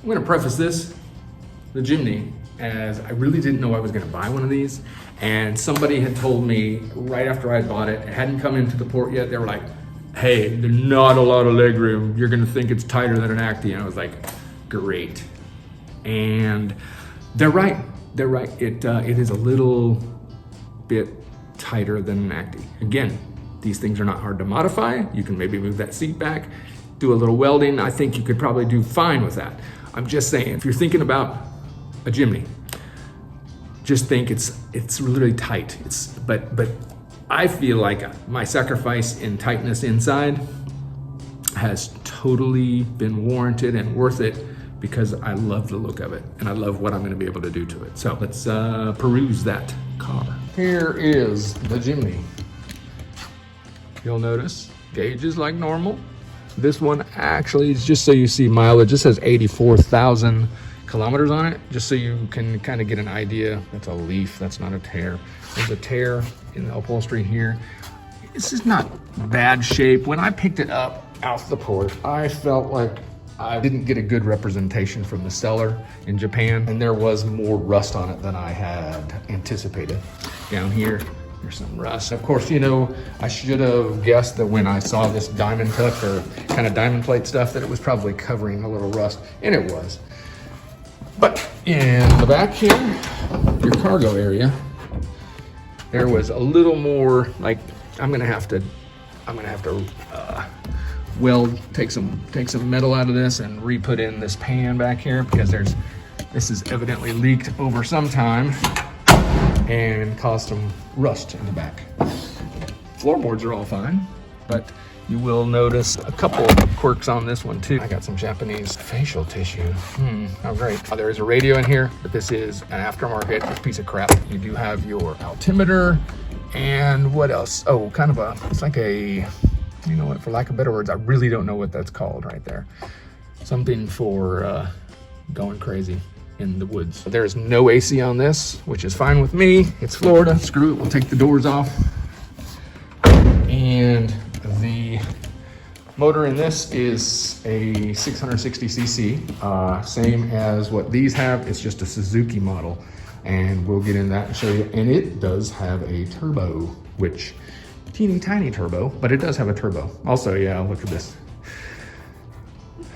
I'm gonna preface this, the Jimny, as I really didn't know I was gonna buy one of these. And somebody had told me right after I bought it, it hadn't come into the port yet. They were like, hey, there's not a lot of leg room. You're gonna think it's tighter than an Acti. And I was like, great. And they're right, they're right. It is a little bit tighter than an Acti. Again, these things are not hard to modify. You can maybe move that seat back, do a little welding. I think you could probably do fine with that. I'm just saying, if you're thinking about a Jimny, just think it's really tight. But I feel like my sacrifice in tightness inside has totally been warranted and worth it because I love the look of it and I love what I'm gonna be able to do to it. So let's peruse that car. Here is the Jimny. You'll notice gauge is like normal. This one actually is, just so you see mileage, it says 84,000 kilometers on it, just so you can kind of get an idea. That's a leaf, that's not a tear. There's a tear in the upholstery here. This is not bad shape. When I picked it up out the port, I felt like I didn't get a good representation from the seller in Japan, and there was more rust on it than I had anticipated. Down here, there's some rust. Of course, you know, I should have guessed that when I saw this diamond tuck or kind of diamond plate stuff that it was probably covering a little rust, and it was. But in the back here, your cargo area, there was a little more, like, I'm gonna have to weld, take some metal out of this and re-put in this pan back here, because this is evidently leaked over some time and caused some rust in the back. Floorboards are all fine, but you will notice a couple quirks on this one too. I got some Japanese facial tissue. How great. There is a radio in here, but this is an aftermarket piece of crap. You do have your altimeter and what else? Oh, kind of it's like a, you know what, for lack of better words, I really don't know what that's called right there. Something for going crazy in the woods. There's no AC on this, which is fine with me. It's Florida, screw it, we'll take the doors off. And the motor in this is a 660cc, same as what these have. It's just a Suzuki model, and we'll get in that and show you. And it does have a turbo, which teeny tiny turbo, but it does have a turbo. Also, yeah, look at this.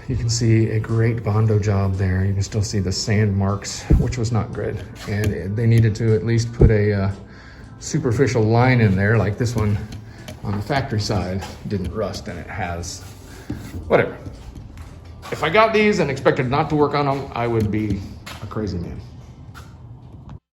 You can see a great Bondo job there. You can still see the sand marks, which was not good. And they needed to at least put a superficial line in there, like this one on the factory side didn't rust, and it has. Whatever. If I got these and expected not to work on them, I would be a crazy man.